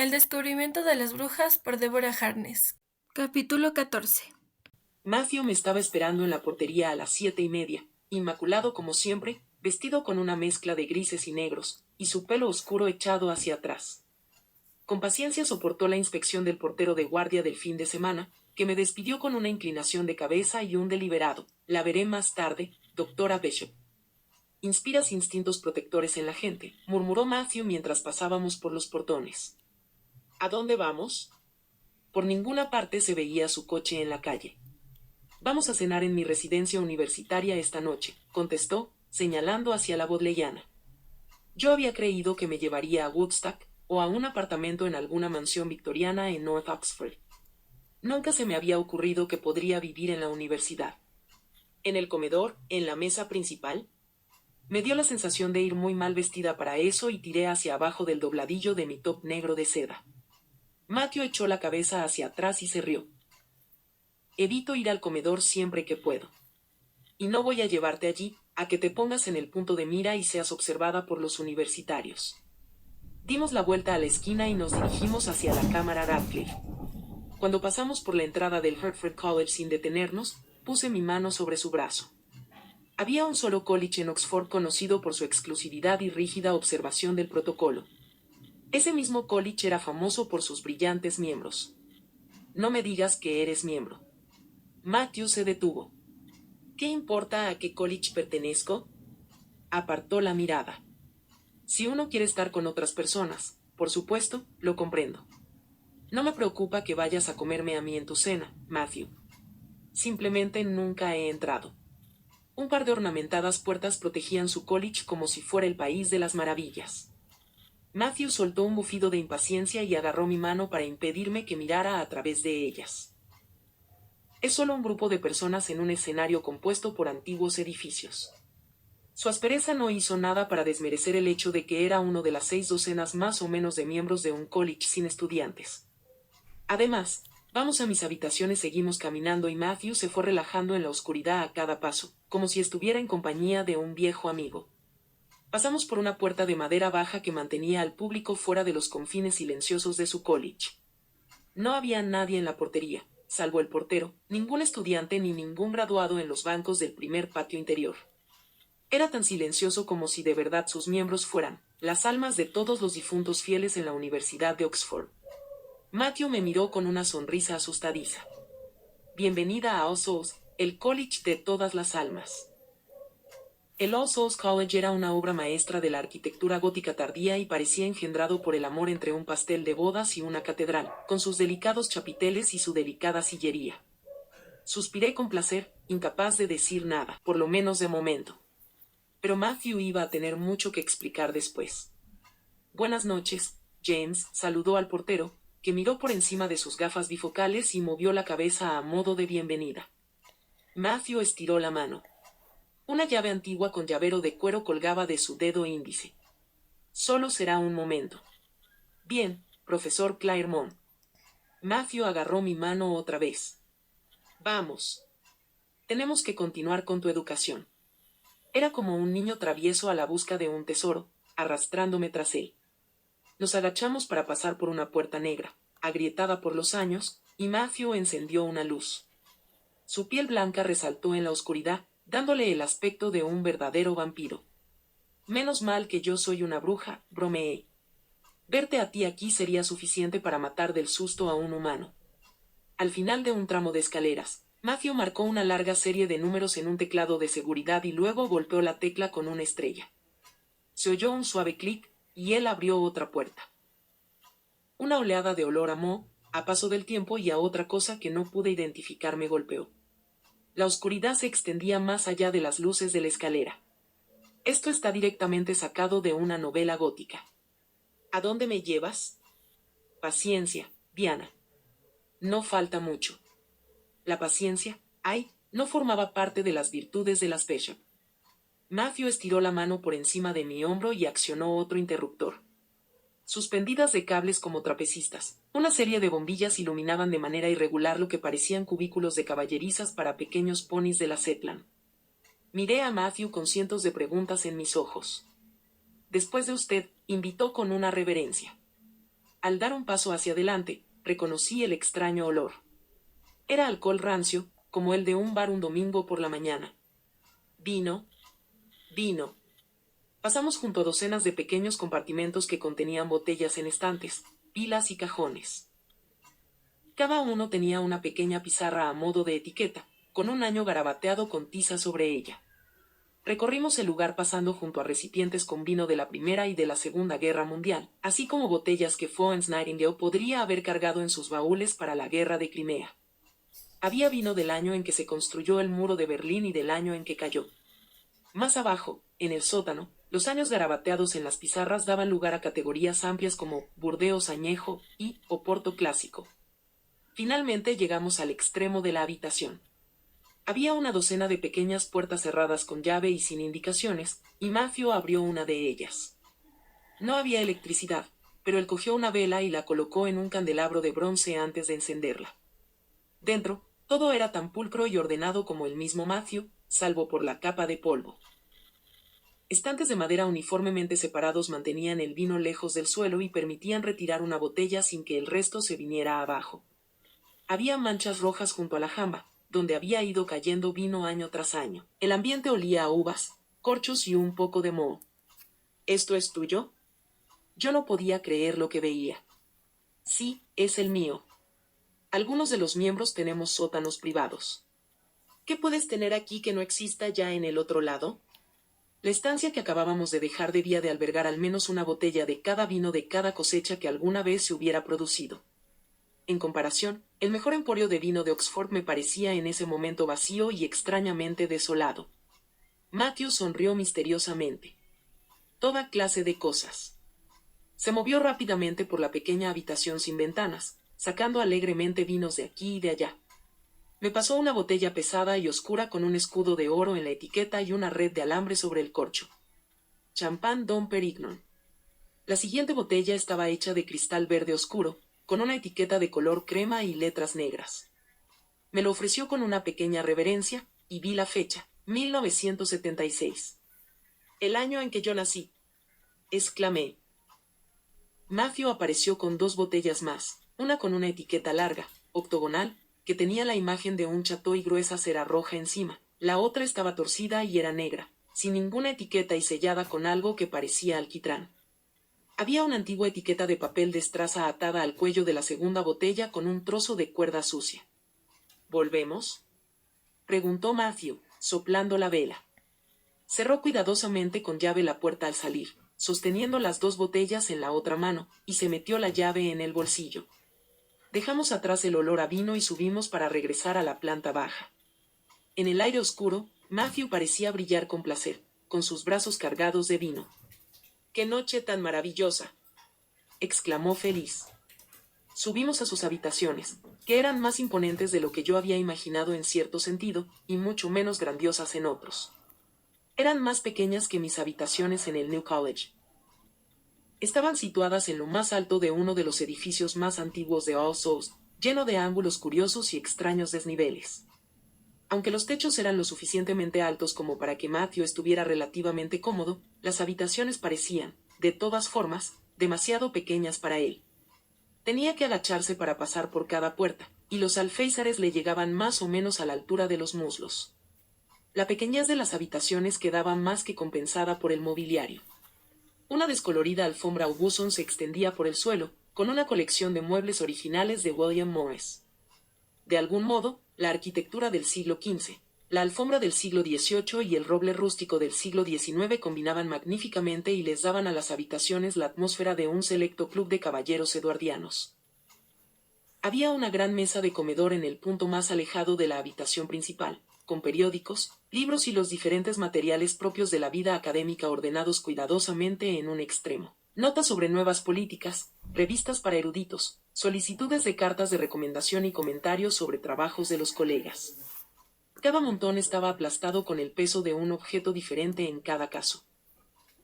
El descubrimiento de las brujas por Deborah Harkness. Capítulo 14. Matthew me estaba esperando en la portería a las 7:30, inmaculado como siempre, vestido con una mezcla de grises y negros, y su pelo oscuro echado hacia atrás. Con paciencia soportó la inspección del portero de guardia del fin de semana, que me despidió con una inclinación de cabeza y un deliberado: la veré más tarde, doctora Bishop. Inspiras instintos protectores en la gente, murmuró Matthew mientras pasábamos por los portones. ¿A dónde vamos? Por ninguna parte se veía su coche en la calle. Vamos a cenar en mi residencia universitaria esta noche, contestó, señalando hacia la Bodleiana. Yo había creído que me llevaría a Woodstock, o a un apartamento en alguna mansión victoriana en North Oxford. Nunca se me había ocurrido que podría vivir en la universidad. ¿En el comedor, en la mesa principal? Me dio la sensación de ir muy mal vestida para eso y tiré hacia abajo del dobladillo de mi top negro de seda. Matthew echó la cabeza hacia atrás y se rió. Evito ir al comedor siempre que puedo. Y no voy a llevarte allí, a que te pongas en el punto de mira y seas observada por los universitarios. Dimos la vuelta a la esquina y nos dirigimos hacia la cámara Radcliffe. Cuando pasamos por la entrada del Hertford College sin detenernos, puse mi mano sobre su brazo. Había un solo college en Oxford conocido por su exclusividad y rígida observación del protocolo. Ese mismo college era famoso por sus brillantes miembros. No me digas que eres miembro. Matthew se detuvo. ¿Qué importa a qué college pertenezco? Apartó la mirada. Si uno quiere estar con otras personas, por supuesto, lo comprendo. No me preocupa que vayas a comerme a mí en tu cena, Matthew. Simplemente nunca he entrado. Un par de ornamentadas puertas protegían su college como si fuera el país de las maravillas. Matthew soltó un bufido de impaciencia y agarró mi mano para impedirme que mirara a través de ellas. Es solo un grupo de personas en un escenario compuesto por antiguos edificios. Su aspereza no hizo nada para desmerecer el hecho de que era uno de las 6 docenas más o menos de miembros de un college sin estudiantes. Además, vamos a mis habitaciones, seguimos caminando y Matthew se fue relajando en la oscuridad a cada paso, como si estuviera en compañía de un viejo amigo. Pasamos por una puerta de madera baja que mantenía al público fuera de los confines silenciosos de su college. No había nadie en la portería, salvo el portero, ningún estudiante ni ningún graduado en los bancos del primer patio interior. Era tan silencioso como si de verdad sus miembros fueran las almas de todos los difuntos fieles en la Universidad de Oxford. Matthew me miró con una sonrisa asustadiza. Bienvenida a All Souls, el college de todas las almas. El All Souls College era una obra maestra de la arquitectura gótica tardía y parecía engendrado por el amor entre un pastel de bodas y una catedral, con sus delicados chapiteles y su delicada sillería. Suspiré con placer, incapaz de decir nada, por lo menos de momento. Pero Matthew iba a tener mucho que explicar después. Buenas noches, James, saludó al portero, que miró por encima de sus gafas bifocales y movió la cabeza a modo de bienvenida. Matthew estiró la mano. Una llave antigua con llavero de cuero colgaba de su dedo índice. Solo será un momento. Bien, profesor Claremont. Matthew agarró mi mano otra vez. Vamos. Tenemos que continuar con tu educación. Era como un niño travieso a la busca de un tesoro, arrastrándome tras él. Nos agachamos para pasar por una puerta negra, agrietada por los años, y Matthew encendió una luz. Su piel blanca resaltó en la oscuridad, dándole el aspecto de un verdadero vampiro. Menos mal que yo soy una bruja, bromeé. Verte a ti aquí sería suficiente para matar del susto a un humano. Al final de un tramo de escaleras, Matthew marcó una larga serie de números en un teclado de seguridad y luego golpeó la tecla con una estrella. Se oyó un suave clic, y él abrió otra puerta. Una oleada de olor a moho, a paso del tiempo y a otra cosa que no pude identificar me golpeó. La oscuridad se extendía más allá de las luces de la escalera. Esto está directamente sacado de una novela gótica. ¿A dónde me llevas? Paciencia, Diana. No falta mucho. La paciencia, no formaba parte de las virtudes de las Bishop. Matthew estiró la mano por encima de mi hombro y accionó otro interruptor. Suspendidas de cables como trapecistas, una serie de bombillas iluminaban de manera irregular lo que parecían cubículos de caballerizas para pequeños ponis de la Zetland. Miré a Matthew con cientos de preguntas en mis ojos. Después de usted, invitó con una reverencia. Al dar un paso hacia adelante, reconocí el extraño olor. Era alcohol rancio, como el de un bar un domingo por la mañana. Vino. Vino. Pasamos junto a docenas de pequeños compartimentos que contenían botellas en estantes, pilas y cajones. Cada uno tenía una pequeña pizarra a modo de etiqueta, con un año garabateado con tiza sobre ella. Recorrimos el lugar pasando junto a recipientes con vino de la Primera y de la Segunda Guerra Mundial, así como botellas que Florence Nightingale podría haber cargado en sus baúles para la Guerra de Crimea. Había vino del año en que se construyó el muro de Berlín y del año en que cayó. Más abajo, en el sótano, los años garabateados en las pizarras daban lugar a categorías amplias como Burdeos añejo y Oporto clásico. Finalmente llegamos al extremo de la habitación. Había una docena de pequeñas puertas cerradas con llave y sin indicaciones, y Matthew abrió una de ellas. No había electricidad, pero él cogió una vela y la colocó en un candelabro de bronce antes de encenderla. Dentro, todo era tan pulcro y ordenado como el mismo Matthew, salvo por la capa de polvo. Estantes de madera uniformemente separados mantenían el vino lejos del suelo y permitían retirar una botella sin que el resto se viniera abajo. Había manchas rojas junto a la jamba, donde había ido cayendo vino año tras año. El ambiente olía a uvas, corchos y un poco de moho. ¿Esto es tuyo? Yo no podía creer lo que veía. Sí, es el mío. Algunos de los miembros tenemos sótanos privados. ¿Qué puedes tener aquí que no exista ya en el otro lado? La estancia que acabábamos de dejar debía de albergar al menos una botella de cada vino de cada cosecha que alguna vez se hubiera producido. En comparación, el mejor emporio de vino de Oxford me parecía en ese momento vacío y extrañamente desolado. Matthew sonrió misteriosamente. Toda clase de cosas. Se movió rápidamente por la pequeña habitación sin ventanas, sacando alegremente vinos de aquí y de allá. Me pasó una botella pesada y oscura con un escudo de oro en la etiqueta y una red de alambre sobre el corcho. Champán Dom Perignon. La siguiente botella estaba hecha de cristal verde oscuro, con una etiqueta de color crema y letras negras. Me lo ofreció con una pequeña reverencia, y vi la fecha, 1976. El año en que yo nací. Exclamé. Matthew apareció con 2 botellas más, una con una etiqueta larga, octogonal, que tenía la imagen de un chateau y gruesa cera roja encima. La otra estaba torcida y era negra, sin ninguna etiqueta y sellada con algo que parecía alquitrán. Había una antigua etiqueta de papel de estraza atada al cuello de la segunda botella con un trozo de cuerda sucia. ¿Volvemos?, preguntó Matthew, soplando la vela. Cerró cuidadosamente con llave la puerta al salir, sosteniendo las 2 botellas en la otra mano, y se metió la llave en el bolsillo. Dejamos atrás el olor a vino y subimos para regresar a la planta baja. En el aire oscuro, Matthew parecía brillar con placer, con sus brazos cargados de vino. ¡Qué noche tan maravillosa!, exclamó feliz. Subimos a sus habitaciones, que eran más imponentes de lo que yo había imaginado en cierto sentido, y mucho menos grandiosas en otros. Eran más pequeñas que mis habitaciones en el New College. Estaban situadas en lo más alto de uno de los edificios más antiguos de All Souls, lleno de ángulos curiosos y extraños desniveles. Aunque los techos eran lo suficientemente altos como para que Matthew estuviera relativamente cómodo, las habitaciones parecían, de todas formas, demasiado pequeñas para él. Tenía que agacharse para pasar por cada puerta, y los alféizares le llegaban más o menos a la altura de los muslos. La pequeñez de las habitaciones quedaba más que compensada por el mobiliario. Una descolorida alfombra Aubusson se extendía por el suelo, con una colección de muebles originales de William Morris. De algún modo, la arquitectura del siglo XV, la alfombra del siglo XVIII y el roble rústico del siglo XIX combinaban magníficamente y les daban a las habitaciones la atmósfera de un selecto club de caballeros eduardianos. Había una gran mesa de comedor en el punto más alejado de la habitación principal, con periódicos, libros y los diferentes materiales propios de la vida académica ordenados cuidadosamente en un extremo. Notas sobre nuevas políticas, revistas para eruditos, solicitudes de cartas de recomendación y comentarios sobre trabajos de los colegas. Cada montón estaba aplastado con el peso de un objeto diferente en cada caso.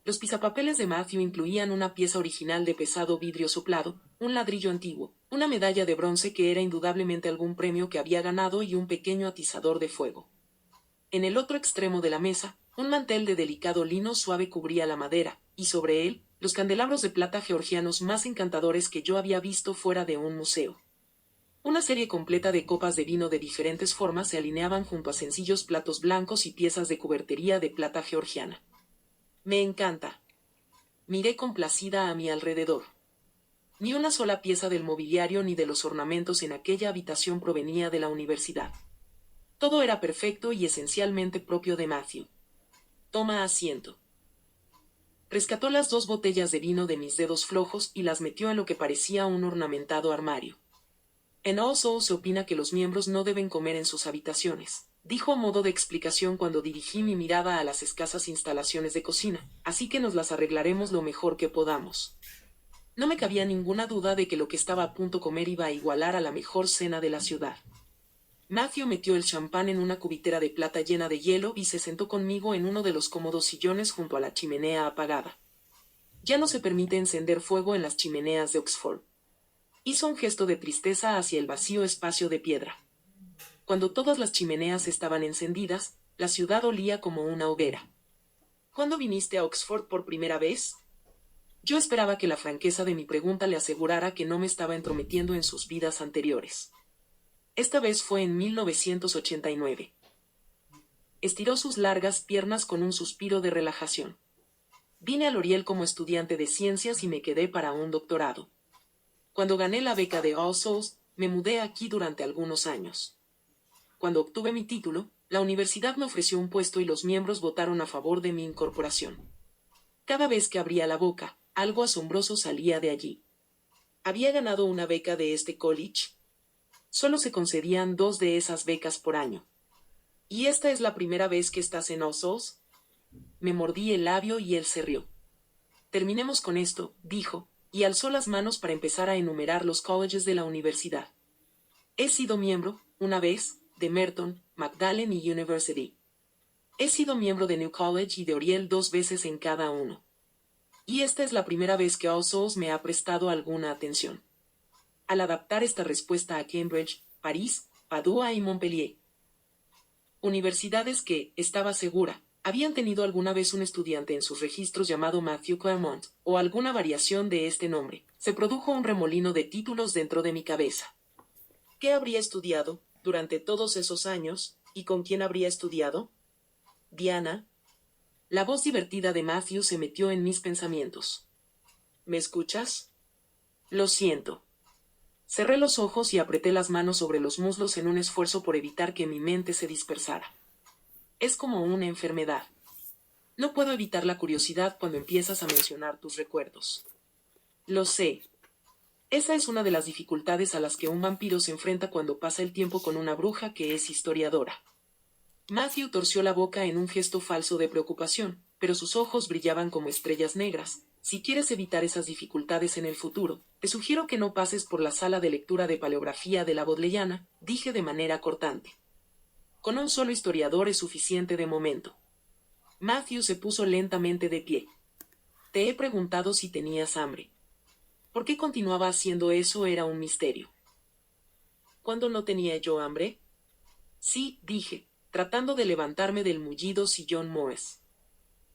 Los pisapapeles de Matthew incluían una pieza original de pesado vidrio soplado, un ladrillo antiguo, una medalla de bronce que era indudablemente algún premio que había ganado y un pequeño atizador de fuego. En el otro extremo de la mesa, un mantel de delicado lino suave cubría la madera, y sobre él, los candelabros de plata georgianos más encantadores que yo había visto fuera de un museo. Una serie completa de copas de vino de diferentes formas se alineaban junto a sencillos platos blancos y piezas de cubertería de plata georgiana. Me encanta. Miré complacida a mi alrededor. Ni una sola pieza del mobiliario ni de los ornamentos en aquella habitación provenía de la universidad. Todo era perfecto y esencialmente propio de Matthew. Toma asiento. Rescató las 2 botellas de vino de mis dedos flojos y las metió en lo que parecía un ornamentado armario. En All Souls se opina que los miembros no deben comer en sus habitaciones, dijo a modo de explicación cuando dirigí mi mirada a las escasas instalaciones de cocina, así que nos las arreglaremos lo mejor que podamos. No me cabía ninguna duda de que lo que estaba a punto de comer iba a igualar a la mejor cena de la ciudad. Matthew metió el champán en una cubitera de plata llena de hielo y se sentó conmigo en uno de los cómodos sillones junto a la chimenea apagada. Ya no se permite encender fuego en las chimeneas de Oxford. Hizo un gesto de tristeza hacia el vacío espacio de piedra. Cuando todas las chimeneas estaban encendidas, la ciudad olía como una hoguera. ¿Cuándo viniste a Oxford por primera vez? Yo esperaba que la franqueza de mi pregunta le asegurara que no me estaba entrometiendo en sus vidas anteriores. Esta vez fue en 1989. Estiró sus largas piernas con un suspiro de relajación. Vine a L'Oriel como estudiante de ciencias y me quedé para un doctorado. Cuando gané la beca de All Souls, me mudé aquí durante algunos años. Cuando obtuve mi título, la universidad me ofreció un puesto y los miembros votaron a favor de mi incorporación. Cada vez que abría la boca, algo asombroso salía de allí. Había ganado una beca de este college. Solo se concedían 2 de esas becas por año. ¿Y esta es la primera vez que estás en All Souls? Me mordí el labio y él se rió. Terminemos con esto, dijo, y alzó las manos para empezar a enumerar los colleges de la universidad. He sido miembro, una vez, de Merton, Magdalen y University. He sido miembro de New College y de Oriel 2 veces en cada uno. Y esta es la primera vez que All Souls me ha prestado alguna atención. Al adaptar esta respuesta a Cambridge, París, Padua y Montpellier. Universidades que, estaba segura, habían tenido alguna vez un estudiante en sus registros llamado Matthew Claremont, o alguna variación de este nombre. Se produjo un remolino de títulos dentro de mi cabeza. ¿Qué habría estudiado, durante todos esos años, y con quién habría estudiado? Diana. La voz divertida de Matthew se metió en mis pensamientos. ¿Me escuchas? Lo siento. Cerré los ojos y apreté las manos sobre los muslos en un esfuerzo por evitar que mi mente se dispersara. Es como una enfermedad. No puedo evitar la curiosidad cuando empiezas a mencionar tus recuerdos. Lo sé. Esa es una de las dificultades a las que un vampiro se enfrenta cuando pasa el tiempo con una bruja que es historiadora. Matthew torció la boca en un gesto falso de preocupación, pero sus ojos brillaban como estrellas negras. Si quieres evitar esas dificultades en el futuro, te sugiero que no pases por la sala de lectura de paleografía de la Bodleiana, dije de manera cortante. Con un solo historiador es suficiente de momento. Matthew se puso lentamente de pie. Te he preguntado si tenías hambre. ¿Por qué continuaba haciendo eso? Era un misterio. ¿Cuándo no tenía yo hambre? Sí, dije, tratando de levantarme del mullido sillón moes.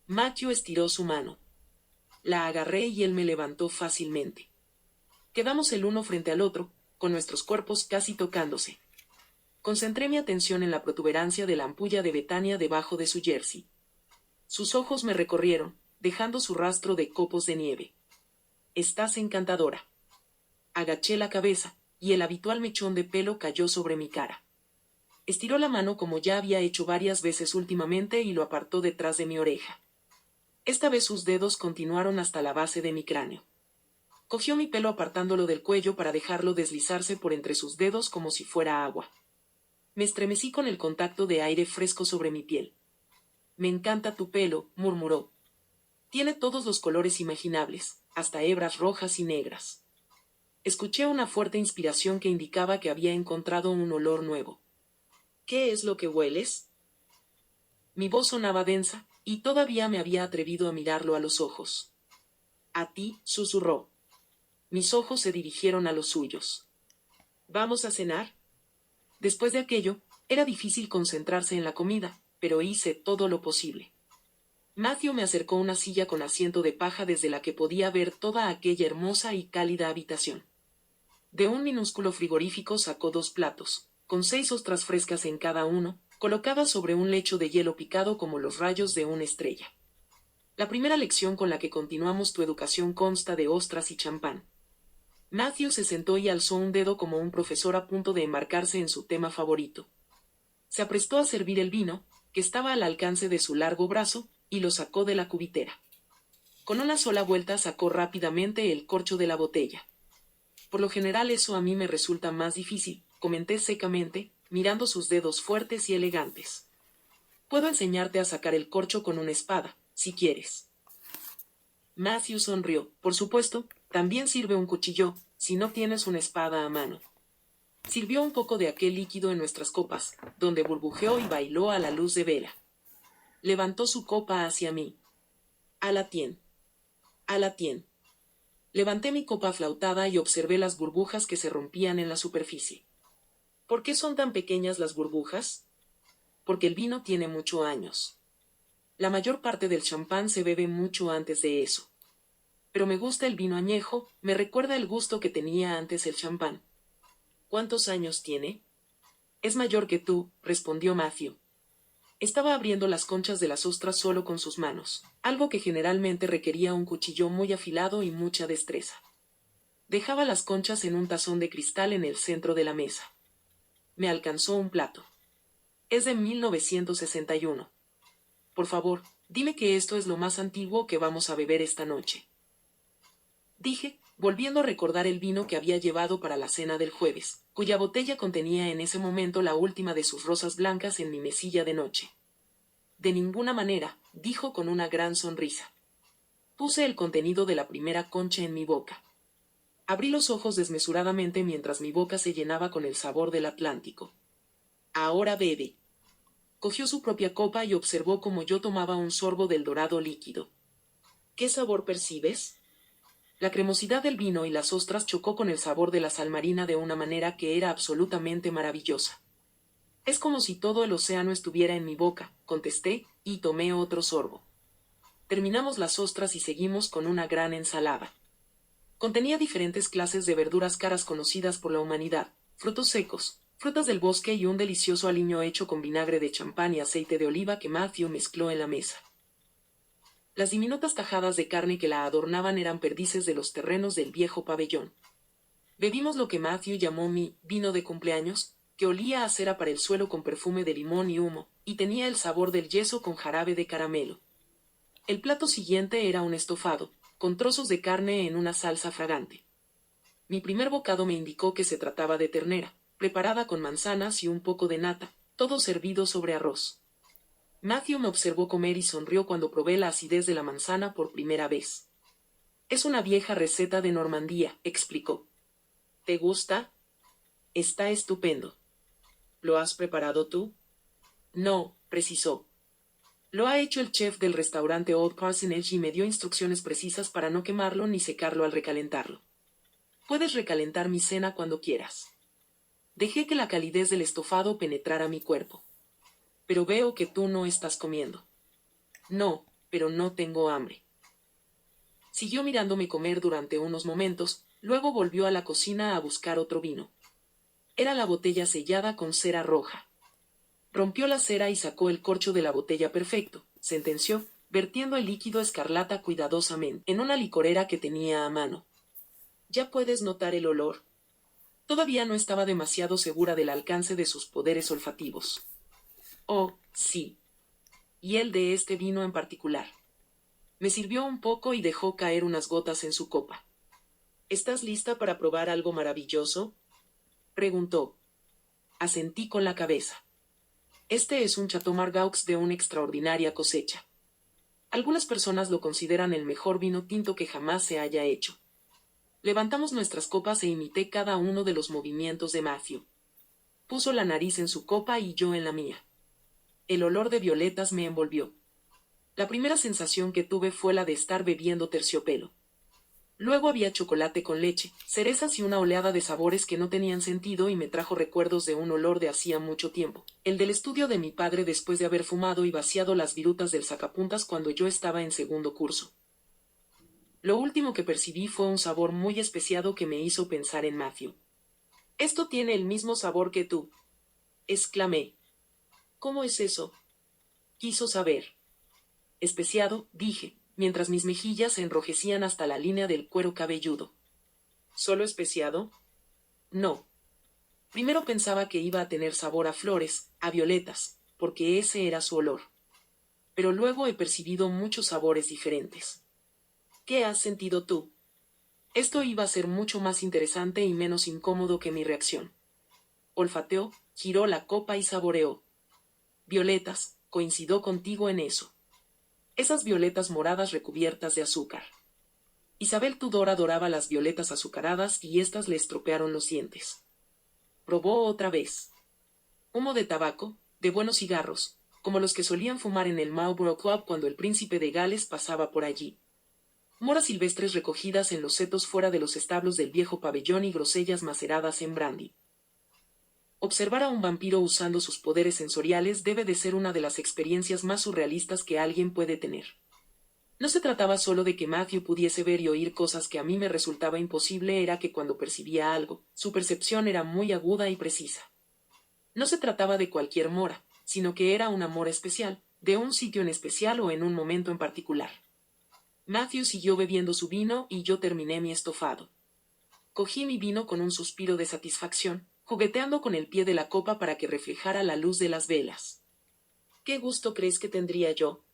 Matthew estiró su mano. La agarré y él me levantó fácilmente. Quedamos el uno frente al otro, con nuestros cuerpos casi tocándose. Concentré mi atención en la protuberancia de la ampulla de Betania debajo de su jersey. Sus ojos me recorrieron, dejando su rastro de copos de nieve. Estás encantadora. Agaché la cabeza, y el habitual mechón de pelo cayó sobre mi cara. Estiró la mano como ya había hecho varias veces últimamente y lo apartó detrás de mi oreja. Esta vez sus dedos continuaron hasta la base de mi cráneo. Cogió mi pelo apartándolo del cuello para dejarlo deslizarse por entre sus dedos como si fuera agua. Me estremecí con el contacto de aire fresco sobre mi piel. Me encanta tu pelo, murmuró. Tiene todos los colores imaginables, hasta hebras rojas y negras. Escuché una fuerte inspiración que indicaba que había encontrado un olor nuevo. ¿Qué es lo que hueles? Mi voz sonaba densa, y todavía me había atrevido a mirarlo a los ojos. A ti, susurró. Mis ojos se dirigieron a los suyos. ¿Vamos a cenar? Después de aquello, era difícil concentrarse en la comida, pero hice todo lo posible. Matthew me acercó una silla con asiento de paja desde la que podía ver toda aquella hermosa y cálida habitación. De un minúsculo frigorífico sacó 2 platos, con 6 ostras frescas en cada uno, colocadas sobre un lecho de hielo picado como los rayos de una estrella. La primera lección con la que continuamos tu educación consta de ostras y champán. Matthew se sentó y alzó un dedo como un profesor a punto de embarcarse en su tema favorito. Se aprestó a servir el vino, que estaba al alcance de su largo brazo, y lo sacó de la cubitera. Con una sola vuelta sacó rápidamente el corcho de la botella. Por lo general eso a mí me resulta más difícil, comenté secamente, mirando sus dedos fuertes y elegantes. Puedo enseñarte a sacar el corcho con una espada, si quieres. Matthew sonrió. Por supuesto, también sirve un cuchillo, si no tienes una espada a mano. Sirvió un poco de aquel líquido en nuestras copas, donde burbujeó y bailó a la luz de vela. Levantó su copa hacia mí. A la tien. A la tien. Levanté mi copa flautada y observé las burbujas que se rompían en la superficie. ¿Por qué son tan pequeñas las burbujas? Porque el vino tiene muchos años. La mayor parte del champán se bebe mucho antes de eso. Pero me gusta el vino añejo, me recuerda el gusto que tenía antes el champán. ¿Cuántos años tiene? Es mayor que tú, respondió Matthew. Estaba abriendo las conchas de las ostras solo con sus manos, algo que generalmente requería un cuchillo muy afilado y mucha destreza. Dejaba las conchas en un tazón de cristal en el centro de la mesa. Me alcanzó un plato. Es de 1961. Por favor, dime que esto es lo más antiguo que vamos a beber esta noche. Dije, volviendo a recordar el vino que había llevado para la cena del jueves, cuya botella contenía en ese momento la última de sus rosas blancas en mi mesilla de noche. De ninguna manera, dijo con una gran sonrisa. Puse el contenido de la primera concha en mi boca. Abrí los ojos desmesuradamente mientras mi boca se llenaba con el sabor del Atlántico. Ahora bebe. Cogió su propia copa y observó cómo yo tomaba un sorbo del dorado líquido. ¿Qué sabor percibes? La cremosidad del vino y las ostras chocó con el sabor de la sal marina de una manera que era absolutamente maravillosa. Es como si todo el océano estuviera en mi boca, contesté, y tomé otro sorbo. Terminamos las ostras y seguimos con una gran ensalada. Contenía diferentes clases de verduras caras conocidas por la humanidad, frutos secos, frutas del bosque y un delicioso aliño hecho con vinagre de champán y aceite de oliva que Matthew mezcló en la mesa. Las diminutas tajadas de carne que la adornaban eran perdices de los terrenos del viejo pabellón. Bebimos lo que Matthew llamó mi vino de cumpleaños, que olía a cera para el suelo con perfume de limón y humo, y tenía el sabor del yeso con jarabe de caramelo. El plato siguiente era un estofado, con trozos de carne en una salsa fragante. Mi primer bocado me indicó que se trataba de ternera, preparada con manzanas y un poco de nata, todo servido sobre arroz. Matthew me observó comer y sonrió cuando probé la acidez de la manzana por primera vez. Es una vieja receta de Normandía, explicó. ¿Te gusta? Está estupendo. ¿Lo has preparado tú? No, precisó. Lo ha hecho el chef del restaurante Old Parsonage y me dio instrucciones precisas para no quemarlo ni secarlo al recalentarlo. Puedes recalentar mi cena cuando quieras. Dejé que la calidez del estofado penetrara mi cuerpo. Pero veo que tú no estás comiendo. No, pero no tengo hambre. Siguió mirándome comer durante unos momentos, luego volvió a la cocina a buscar otro vino. Era la botella sellada con cera roja. Rompió la cera y sacó el corcho de la botella perfecto, sentenció, vertiendo el líquido escarlata cuidadosamente en una licorera que tenía a mano. ¿Ya puedes notar el olor? Todavía no estaba demasiado segura del alcance de sus poderes olfativos. Oh, sí. Y el de este vino en particular. Me sirvió un poco y dejó caer unas gotas en su copa. ¿Estás lista para probar algo maravilloso? Preguntó. Asentí con la cabeza. Este es un Chateau Margaux de una extraordinaria cosecha. Algunas personas lo consideran el mejor vino tinto que jamás se haya hecho. Levantamos nuestras copas e imité cada uno de los movimientos de Matthew. Puso la nariz en su copa y yo en la mía. El olor de violetas me envolvió. La primera sensación que tuve fue la de estar bebiendo terciopelo. Luego había chocolate con leche, cerezas y una oleada de sabores que no tenían sentido y me trajo recuerdos de un olor de hacía mucho tiempo, el del estudio de mi padre después de haber fumado y vaciado las virutas del sacapuntas cuando yo estaba en segundo curso. Lo último que percibí fue un sabor muy especiado que me hizo pensar en Matthew. «Esto tiene el mismo sabor que tú», exclamé. «¿Cómo es eso?», quiso saber. «Especiado», dije, mientras mis mejillas se enrojecían hasta la línea del cuero cabelludo. ¿Solo especiado? No. Primero pensaba que iba a tener sabor a flores, a violetas, porque ese era su olor. Pero luego he percibido muchos sabores diferentes. ¿Qué has sentido tú? Esto iba a ser mucho más interesante y menos incómodo que mi reacción. Olfateó, giró la copa y saboreó. Violetas, coincido contigo en eso. Esas violetas moradas recubiertas de azúcar. Isabel Tudor adoraba las violetas azucaradas y éstas le estropearon los dientes. Probó otra vez. Humo de tabaco, de buenos cigarros, como los que solían fumar en el Marlborough Club cuando el príncipe de Gales pasaba por allí. Moras silvestres recogidas en los setos fuera de los establos del viejo pabellón y grosellas maceradas en brandy. Observar a un vampiro usando sus poderes sensoriales debe de ser una de las experiencias más surrealistas que alguien puede tener. No se trataba solo de que Matthew pudiese ver y oír cosas que a mí me resultaba imposible, era que cuando percibía algo, su percepción era muy aguda y precisa. No se trataba de cualquier mora, sino que era una mora especial, de un sitio en especial o en un momento en particular. Matthew siguió bebiendo su vino y yo terminé mi estofado. Cogí mi vino con un suspiro de satisfacción, jugueteando con el pie de la copa para que reflejara la luz de las velas. ¿Qué gusto crees que tendría yo?,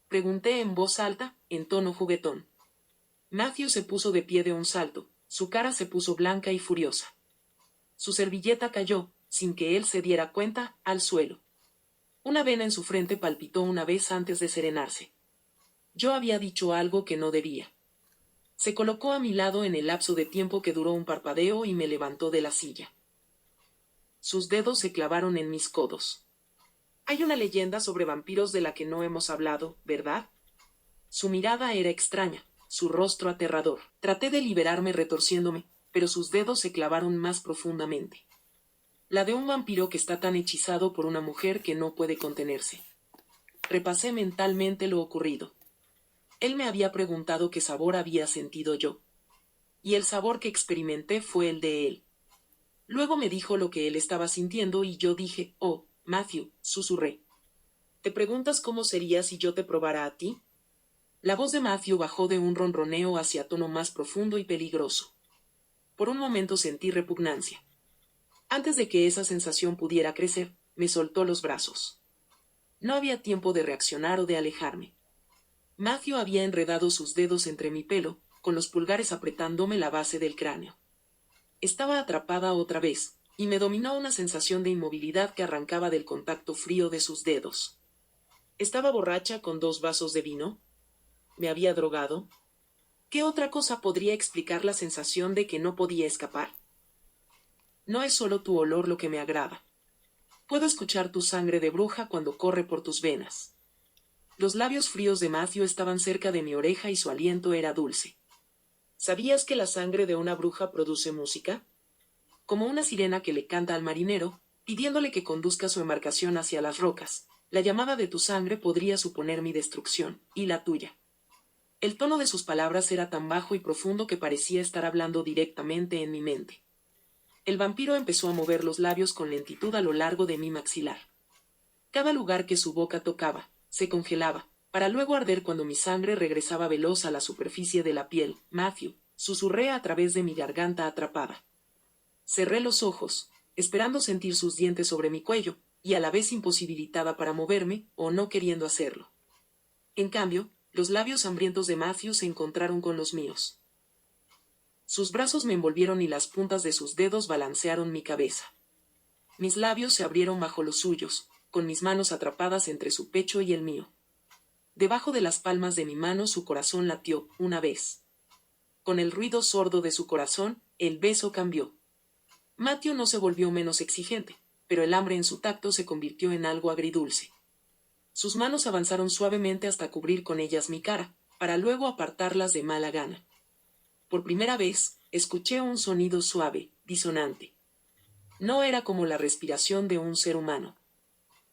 pregunté en voz alta, en tono juguetón. Matthew se puso de pie de un salto, su cara se puso blanca y furiosa. Su servilleta cayó, sin que él se diera cuenta, al suelo. Una vena en su frente palpitó una vez antes de serenarse. Yo había dicho algo que no debía. Se colocó a mi lado en el lapso de tiempo que duró un parpadeo y me levantó de la silla. Sus dedos se clavaron en mis codos. Hay una leyenda sobre vampiros de la que no hemos hablado, ¿verdad? Su mirada era extraña, su rostro aterrador. Traté de liberarme retorciéndome, pero sus dedos se clavaron más profundamente. La de un vampiro que está tan hechizado por una mujer que no puede contenerse. Repasé mentalmente lo ocurrido. Él me había preguntado qué sabor había sentido yo. Y el sabor que experimenté fue el de él. Luego me dijo lo que él estaba sintiendo y yo dije, «Oh, Matthew», susurré. «¿Te preguntas cómo sería si yo te probara a ti?» La voz de Matthew bajó de un ronroneo hacia tono más profundo y peligroso. Por un momento sentí repugnancia. Antes de que esa sensación pudiera crecer, me soltó los brazos. No había tiempo de reaccionar o de alejarme. Matthew había enredado sus dedos entre mi pelo, con los pulgares apretándome la base del cráneo. Estaba atrapada otra vez, y me dominó una sensación de inmovilidad que arrancaba del contacto frío de sus dedos. ¿Estaba borracha con 2 vasos de vino? ¿Me había drogado? ¿Qué otra cosa podría explicar la sensación de que no podía escapar? No es solo tu olor lo que me agrada. Puedo escuchar tu sangre de bruja cuando corre por tus venas. Los labios fríos de Matthew estaban cerca de mi oreja y su aliento era dulce. ¿Sabías que la sangre de una bruja produce música? Como una sirena que le canta al marinero, pidiéndole que conduzca su embarcación hacia las rocas, la llamada de tu sangre podría suponer mi destrucción, y la tuya. El tono de sus palabras era tan bajo y profundo que parecía estar hablando directamente en mi mente. El vampiro empezó a mover los labios con lentitud a lo largo de mi maxilar. Cada lugar que su boca tocaba, se congelaba, para luego arder cuando mi sangre regresaba veloz a la superficie de la piel. «Matthew», susurré a través de mi garganta atrapada. Cerré los ojos, esperando sentir sus dientes sobre mi cuello, y a la vez imposibilitada para moverme, o no queriendo hacerlo. En cambio, los labios hambrientos de Matthew se encontraron con los míos. Sus brazos me envolvieron y las puntas de sus dedos balancearon mi cabeza. Mis labios se abrieron bajo los suyos, con mis manos atrapadas entre su pecho y el mío. Debajo de las palmas de mi mano su corazón latió, una vez. Con el ruido sordo de su corazón, el beso cambió. Matthew no se volvió menos exigente, pero el hambre en su tacto se convirtió en algo agridulce. Sus manos avanzaron suavemente hasta cubrir con ellas mi cara, para luego apartarlas de mala gana. Por primera vez, escuché un sonido suave, disonante. No era como la respiración de un ser humano.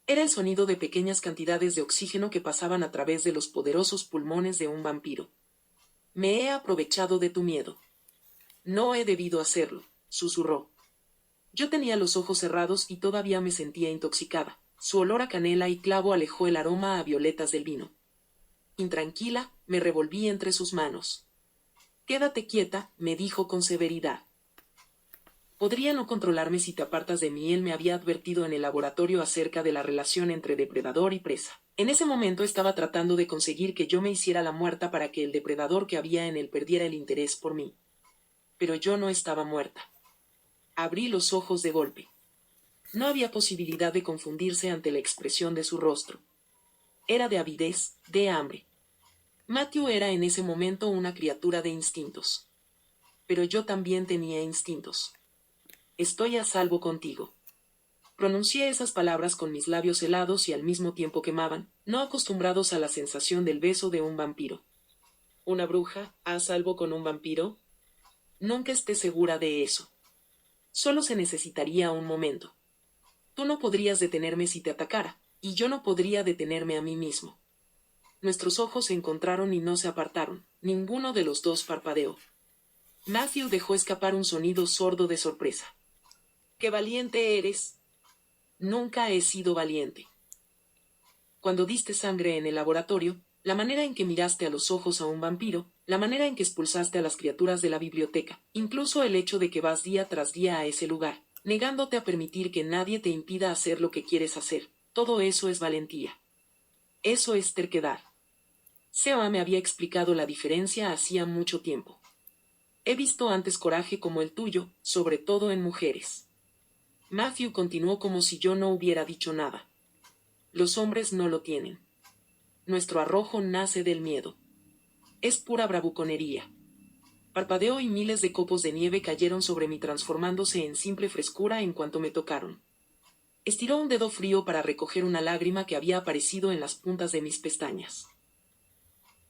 Era el sonido de pequeñas cantidades de oxígeno que pasaban a través de los poderosos pulmones de un vampiro. Me he aprovechado de tu miedo. No he debido hacerlo, susurró. Yo tenía los ojos cerrados y todavía me sentía intoxicada. Su olor a canela y clavo alejó el aroma a violetas del vino. Intranquila, me revolví entre sus manos. Quédate quieta, me dijo con severidad. Podría no controlarme si te apartas de mí. Él me había advertido en el laboratorio acerca de la relación entre depredador y presa. En ese momento estaba tratando de conseguir que yo me hiciera la muerta para que el depredador que había en él perdiera el interés por mí. Pero yo no estaba muerta. Abrí los ojos de golpe. No había posibilidad de confundirse ante la expresión de su rostro. Era de avidez, de hambre. Matthew era en ese momento una criatura de instintos. Pero yo también tenía instintos. Estoy a salvo contigo. Pronuncié esas palabras con mis labios helados y al mismo tiempo quemaban, no acostumbrados a la sensación del beso de un vampiro. ¿Una bruja a salvo con un vampiro? Nunca esté segura de eso. Solo se necesitaría un momento. Tú no podrías detenerme si te atacara, y yo no podría detenerme a mí mismo. Nuestros ojos se encontraron y no se apartaron. Ninguno de los dos parpadeó. Matthew dejó escapar un sonido sordo de sorpresa. ¡Qué valiente eres! Nunca he sido valiente. Cuando diste sangre en el laboratorio, la manera en que miraste a los ojos a un vampiro, la manera en que expulsaste a las criaturas de la biblioteca, incluso el hecho de que vas día tras día a ese lugar, negándote a permitir que nadie te impida hacer lo que quieres hacer, todo eso es valentía. Eso es terquedad. Seba me había explicado la diferencia hacía mucho tiempo. He visto antes coraje como el tuyo, sobre todo en mujeres. Matthew continuó como si yo no hubiera dicho nada. Los hombres no lo tienen. Nuestro arrojo nace del miedo. Es pura bravuconería. Parpadeó y miles de copos de nieve cayeron sobre mí transformándose en simple frescura en cuanto me tocaron. Estiró un dedo frío para recoger una lágrima que había aparecido en las puntas de mis pestañas.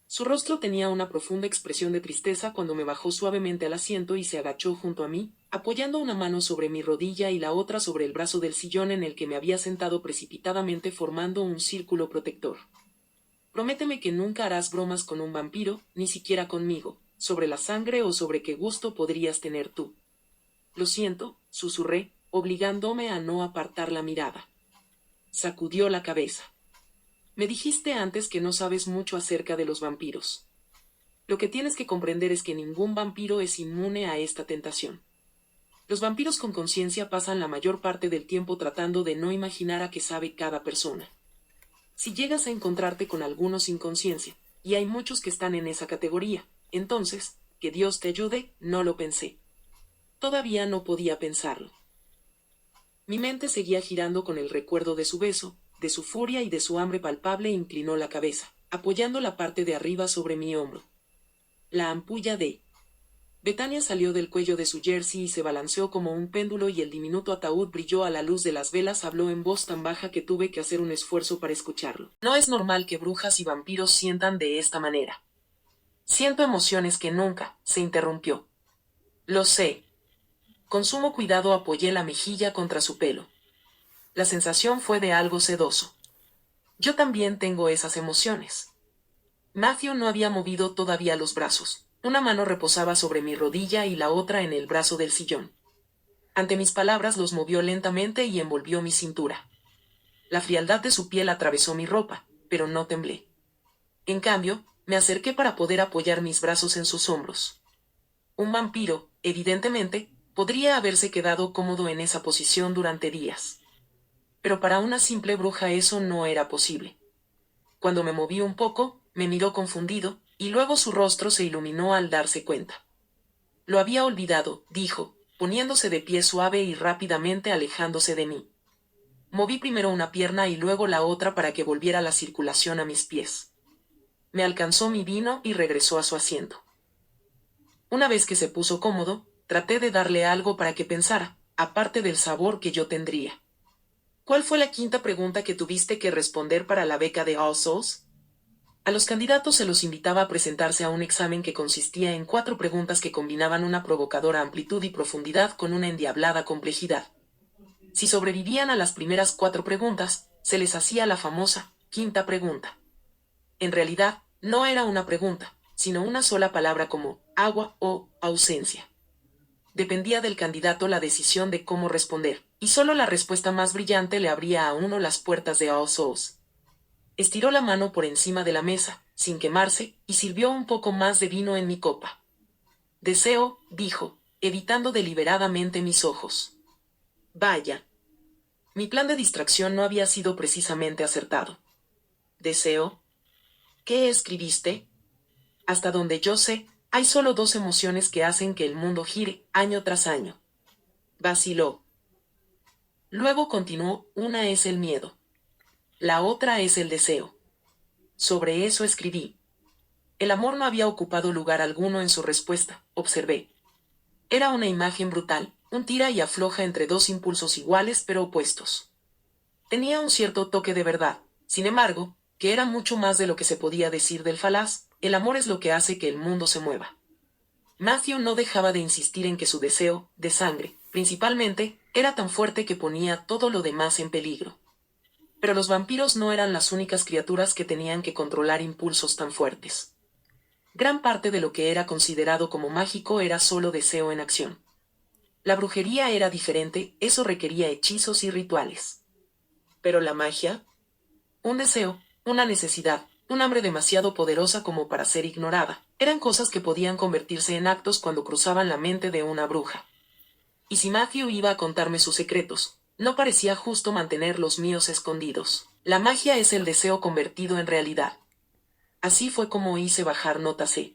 Su rostro tenía una profunda expresión de tristeza cuando me bajó suavemente al asiento y se agachó junto a mí, apoyando una mano sobre mi rodilla y la otra sobre el brazo del sillón en el que me había sentado precipitadamente formando un círculo protector. Prométeme que nunca harás bromas con un vampiro, ni siquiera conmigo, sobre la sangre o sobre qué gusto podrías tener tú. Lo siento, susurré, obligándome a no apartar la mirada. Sacudió la cabeza. Me dijiste antes que no sabes mucho acerca de los vampiros. Lo que tienes que comprender es que ningún vampiro es inmune a esta tentación. Los vampiros con conciencia pasan la mayor parte del tiempo tratando de no imaginar a qué sabe cada persona. Si llegas a encontrarte con algunos sin conciencia, y hay muchos que están en esa categoría, entonces, que Dios te ayude, no lo pensé. Todavía no podía pensarlo. Mi mente seguía girando con el recuerdo de su beso, de su furia y de su hambre palpable. Inclinó la cabeza, apoyando la parte de arriba sobre mi hombro. La ampulla de Betania salió del cuello de su jersey y se balanceó como un péndulo y el diminuto ataúd brilló a la luz de las velas. Habló en voz tan baja que tuve que hacer un esfuerzo para escucharlo. No es normal que brujas y vampiros sientan de esta manera. Siento emociones que nunca, se interrumpió. Lo sé. Con sumo cuidado apoyé la mejilla contra su pelo. La sensación fue de algo sedoso. Yo también tengo esas emociones. Matthew no había movido todavía los brazos. Una mano reposaba sobre mi rodilla y la otra en el brazo del sillón. Ante mis palabras los movió lentamente y envolvió mi cintura. La frialdad de su piel atravesó mi ropa, pero no temblé. En cambio, me acerqué para poder apoyar mis brazos en sus hombros. Un vampiro, evidentemente, podría haberse quedado cómodo en esa posición durante días. Pero para una simple bruja eso no era posible. Cuando me moví un poco, me miró confundido, y luego su rostro se iluminó al darse cuenta. Lo había olvidado, dijo, poniéndose de pie suave y rápidamente alejándose de mí. Moví primero una pierna y luego la otra para que volviera la circulación a mis pies. Me alcanzó mi vino y regresó a su asiento. Una vez que se puso cómodo, traté de darle algo para que pensara, aparte del sabor que yo tendría. ¿Cuál fue la quinta pregunta que tuviste que responder para la beca de All Souls? A los candidatos se los invitaba a presentarse a un examen que consistía en 4 preguntas que combinaban una provocadora amplitud y profundidad con una endiablada complejidad. Si sobrevivían a las primeras 4 preguntas, se les hacía la famosa quinta pregunta. En realidad, no era una pregunta, sino una sola palabra como agua o ausencia. Dependía del candidato la decisión de cómo responder, y solo la respuesta más brillante le abría a uno las puertas de All-Souls. Estiró la mano por encima de la mesa, sin quemarse, y sirvió un poco más de vino en mi copa. Deseo, dijo, evitando deliberadamente mis ojos. Vaya. Mi plan de distracción no había sido precisamente acertado. Deseo. ¿Qué escribiste? Hasta donde yo sé, hay solo 2 emociones que hacen que el mundo gire, año tras año. Vaciló. Luego continuó, una es el miedo. La otra es el deseo. Sobre eso escribí. El amor no había ocupado lugar alguno en su respuesta, observé. Era una imagen brutal, un tira y afloja entre 2 impulsos iguales pero opuestos. Tenía un cierto toque de verdad, sin embargo, que era mucho más de lo que se podía decir del falaz, el amor es lo que hace que el mundo se mueva. Matthew no dejaba de insistir en que su deseo, de sangre, principalmente, era tan fuerte que ponía todo lo demás en peligro. Pero los vampiros no eran las únicas criaturas que tenían que controlar impulsos tan fuertes. Gran parte de lo que era considerado como mágico era solo deseo en acción. La brujería era diferente, eso requería hechizos y rituales. Pero la magia, un deseo, una necesidad, un hambre demasiado poderosa como para ser ignorada, eran cosas que podían convertirse en actos cuando cruzaban la mente de una bruja. Y si Matthew iba a contarme sus secretos, no parecía justo mantener los míos escondidos. La magia es el deseo convertido en realidad. Así fue como hice bajar nota C.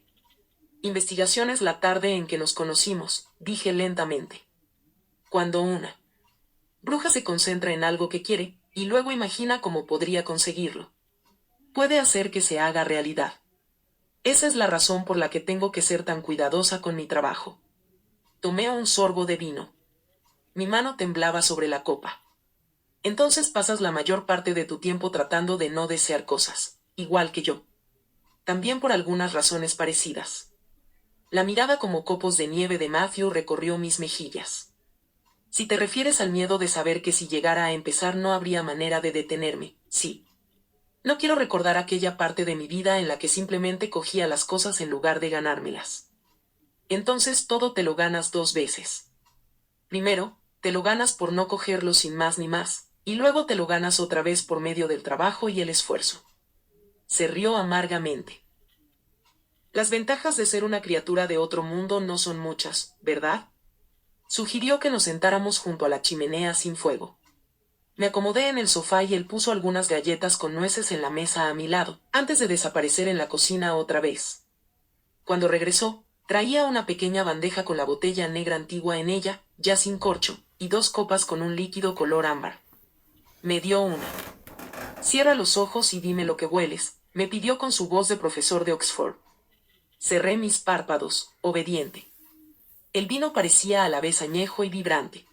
Investigaciones la tarde en que nos conocimos, dije lentamente. Cuando una bruja se concentra en algo que quiere, y luego imagina cómo podría conseguirlo, puede hacer que se haga realidad. Esa es la razón por la que tengo que ser tan cuidadosa con mi trabajo. Tomé un sorbo de vino. Mi mano temblaba sobre la copa. Entonces pasas la mayor parte de tu tiempo tratando de no desear cosas, igual que yo. También por algunas razones parecidas. La mirada como copos de nieve de Matthew recorrió mis mejillas. Si te refieres al miedo de saber que si llegara a empezar no habría manera de detenerme, sí. No quiero recordar aquella parte de mi vida en la que simplemente cogía las cosas en lugar de ganármelas. Entonces todo te lo ganas 2 veces. Primero, te lo ganas por no cogerlo sin más ni más, y luego te lo ganas otra vez por medio del trabajo y el esfuerzo. Se rió amargamente. Las ventajas de ser una criatura de otro mundo no son muchas, ¿verdad? Sugirió que nos sentáramos junto a la chimenea sin fuego. Me acomodé en el sofá y él puso algunas galletas con nueces en la mesa a mi lado, antes de desaparecer en la cocina otra vez. Cuando regresó, traía una pequeña bandeja con la botella negra antigua en ella, ya sin corcho, y 2 copas con un líquido color ámbar. Me dio una. Cierra los ojos y dime lo que hueles, me pidió con su voz de profesor de Oxford. Cerré mis párpados, obediente. El vino parecía a la vez añejo y vibrante.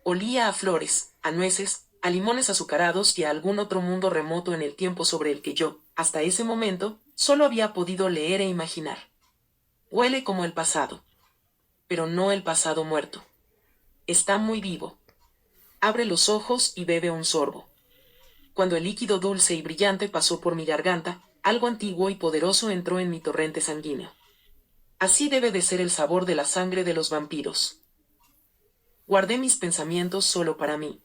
Olía a flores, a nueces, a limones azucarados y a algún otro mundo remoto en el tiempo sobre el que yo, hasta ese momento, solo había podido leer e imaginar. Huele como el pasado. Pero no el pasado muerto. Está muy vivo. Abre los ojos y bebe un sorbo. Cuando el líquido dulce y brillante pasó por mi garganta, algo antiguo y poderoso entró en mi torrente sanguíneo. Así debe de ser el sabor de la sangre de los vampiros. Guardé mis pensamientos solo para mí.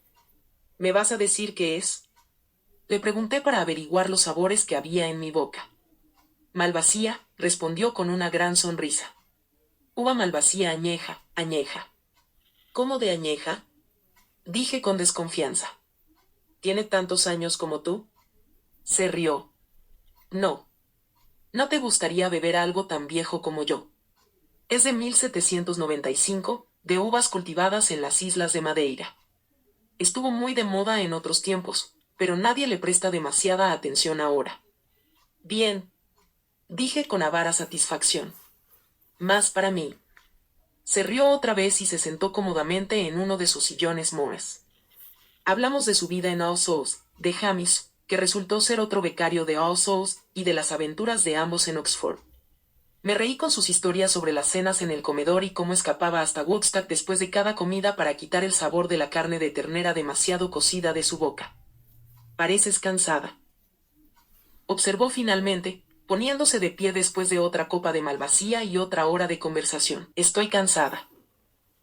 ¿Me vas a decir qué es? Le pregunté para averiguar los sabores que había en mi boca. Malvasía, respondió con una gran sonrisa. Uva malvasía añeja, añeja. ¿Cómo de añeja? Dije con desconfianza. ¿Tiene tantos años como tú? Se rió. No. ¿No te gustaría beber algo tan viejo como yo? Es de 1795, de uvas cultivadas en las islas de Madeira. Estuvo muy de moda en otros tiempos, pero nadie le presta demasiada atención ahora. Bien, dije con avara satisfacción. Más para mí. Se rió otra vez y se sentó cómodamente en uno de sus sillones moes. Hablamos de su vida en All Souls, de Hamish, que resultó ser otro becario de All Souls y de las aventuras de ambos en Oxford. Me reí con sus historias sobre las cenas en el comedor y cómo escapaba hasta Woodstock después de cada comida para quitar el sabor de la carne de ternera demasiado cocida de su boca. Pareces cansada, observó finalmente, poniéndose de pie después de otra copa de malvasía y otra hora de conversación. Estoy cansada.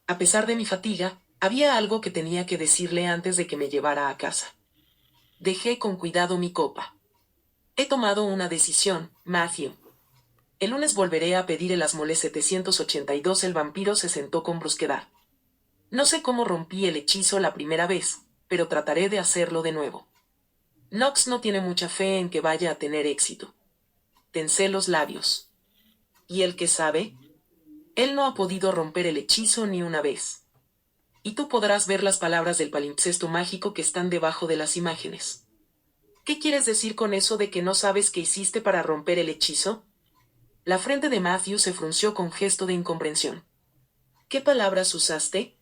A pesar de mi fatiga, había algo que tenía que decirle antes de que me llevara a casa. Dejé con cuidado mi copa. He tomado una decisión, Matthew. El lunes volveré a pedir el Asmole 782. El vampiro se sentó con brusquedad. No sé cómo rompí el hechizo la primera vez, pero trataré de hacerlo de nuevo. Knox no tiene mucha fe en que vaya a tener éxito. Tensé los labios. ¿Y el que sabe? Él no ha podido romper el hechizo ni una vez. Y tú podrás ver las palabras del palimpsesto mágico que están debajo de las imágenes. ¿Qué quieres decir con eso de que no sabes qué hiciste para romper el hechizo? La frente de Matthew se frunció con gesto de incomprensión. ¿Qué palabras usaste?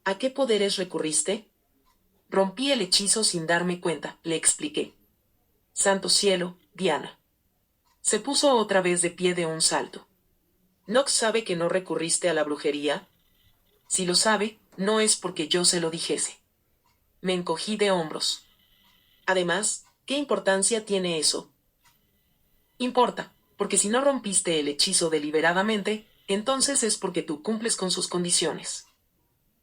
¿A qué poderes recurriste? Rompí el hechizo sin darme cuenta, le expliqué. Santo cielo, Diana. Se puso otra vez de pie de un salto. ¿Knox sabe que no recurriste a la brujería? Si lo sabe, no es porque yo se lo dijese. Me encogí de hombros. Además, ¿qué importancia tiene eso? Importa, porque si no rompiste el hechizo deliberadamente, entonces es porque tú cumples con sus condiciones.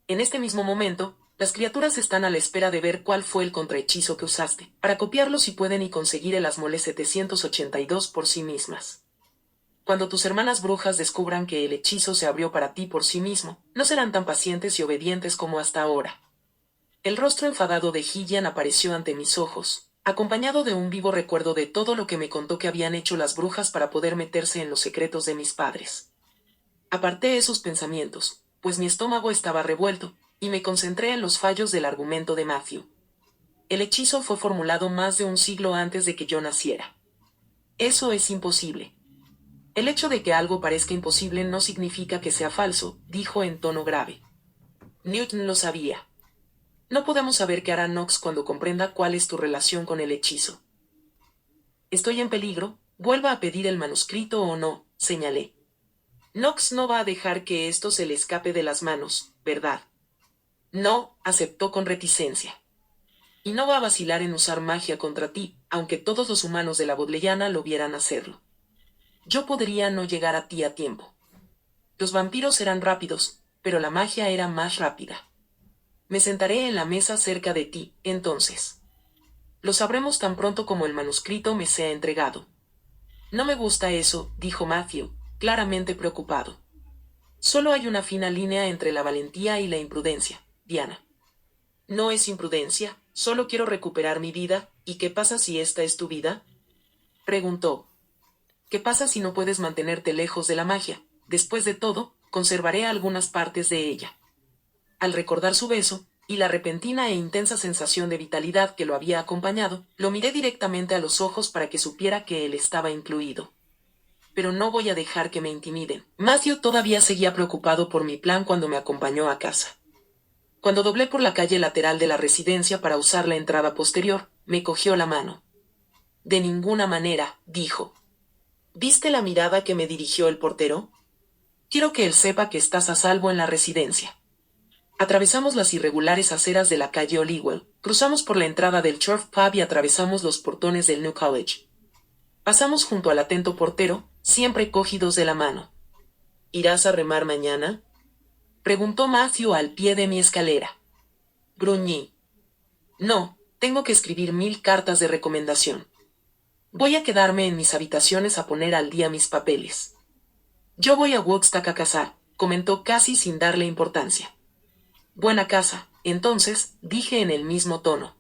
En este mismo momento, las criaturas están a la espera de ver cuál fue el contrahechizo que usaste, para copiarlo si pueden y conseguir el Asmole 782 por sí mismas. Cuando tus hermanas brujas descubran que el hechizo se abrió para ti por sí mismo, no serán tan pacientes y obedientes como hasta ahora. El rostro enfadado de Gillian apareció ante mis ojos, acompañado de un vivo recuerdo de todo lo que me contó que habían hecho las brujas para poder meterse en los secretos de mis padres. Aparté esos pensamientos, pues mi estómago estaba revuelto, y me concentré en los fallos del argumento de Matthew. El hechizo fue formulado más de un siglo antes de que yo naciera. Eso es imposible. El hecho de que algo parezca imposible no significa que sea falso, dijo en tono grave. Newton lo sabía. No podemos saber qué hará Knox cuando comprenda cuál es tu relación con el hechizo. Estoy en peligro, vuelva a pedir el manuscrito o no, señalé. Knox no va a dejar que esto se le escape de las manos, ¿verdad? No, aceptó con reticencia. Y no va a vacilar en usar magia contra ti, aunque todos los humanos de la Bodleiana lo vieran hacerlo. Yo podría no llegar a ti a tiempo. Los vampiros eran rápidos, pero la magia era más rápida. Me sentaré en la mesa cerca de ti, entonces. Lo sabremos tan pronto como el manuscrito me sea entregado. No me gusta eso, dijo Matthew, claramente preocupado. Solo hay una fina línea entre la valentía y la imprudencia, Diana. No es imprudencia, solo quiero recuperar mi vida, ¿y qué pasa si esta es tu vida? Preguntó. ¿Qué pasa si no puedes mantenerte lejos de la magia? Después de todo, conservaré algunas partes de ella. Al recordar su beso, y la repentina e intensa sensación de vitalidad que lo había acompañado, lo miré directamente a los ojos para que supiera que él estaba incluido. Pero no voy a dejar que me intimiden. Matthew todavía seguía preocupado por mi plan cuando me acompañó a casa. Cuando doblé por la calle lateral de la residencia para usar la entrada posterior, me cogió la mano. De ninguna manera, dijo. ¿Viste la mirada que me dirigió el portero? Quiero que él sepa que estás a salvo en la residencia. Atravesamos las irregulares aceras de la calle Holywell, cruzamos por la entrada del Turf Pub y atravesamos los portones del New College. Pasamos junto al atento portero, siempre cogidos de la mano. ¿Irás a remar mañana? Preguntó Matthew al pie de mi escalera. Gruñí. No, tengo que escribir 1000 cartas de recomendación. Voy a quedarme en mis habitaciones a poner al día mis papeles. Yo voy a Woodstock a cazar, comentó casi sin darle importancia. Buena casa, entonces, dije en el mismo tono.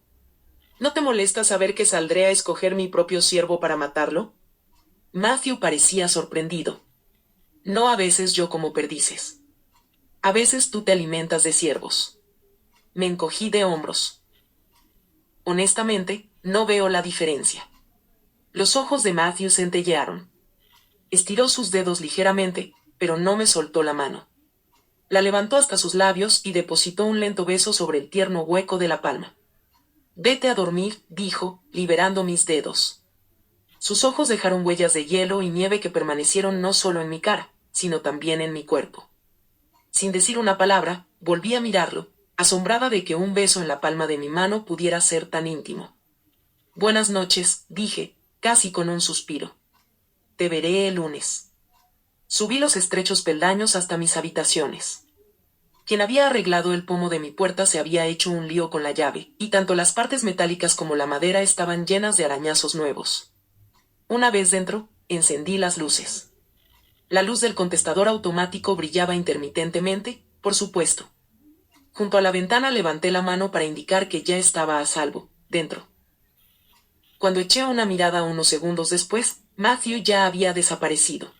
¿No te molesta saber que saldré a escoger mi propio ciervo para matarlo? Matthew parecía sorprendido. No, a veces yo como perdices. A veces tú te alimentas de ciervos. Me encogí de hombros. Honestamente, no veo la diferencia. Los ojos de Matthew centellearon. Estiró sus dedos ligeramente, pero no me soltó la mano. La levantó hasta sus labios y depositó un lento beso sobre el tierno hueco de la palma. Vete a dormir, dijo, liberando mis dedos. Sus ojos dejaron huellas de hielo y nieve que permanecieron no solo en mi cara, sino también en mi cuerpo. Sin decir una palabra, volví a mirarlo, asombrada de que un beso en la palma de mi mano pudiera ser tan íntimo. Buenas noches, dije, casi con un suspiro. Te veré el lunes. Subí los estrechos peldaños hasta mis habitaciones. Quien había arreglado el pomo de mi puerta se había hecho un lío con la llave, y tanto las partes metálicas como la madera estaban llenas de arañazos nuevos. Una vez dentro, encendí las luces. La luz del contestador automático brillaba intermitentemente, por supuesto. Junto a la ventana levanté la mano para indicar que ya estaba a salvo, dentro. Cuando eché una mirada unos segundos después, Matthew ya había desaparecido.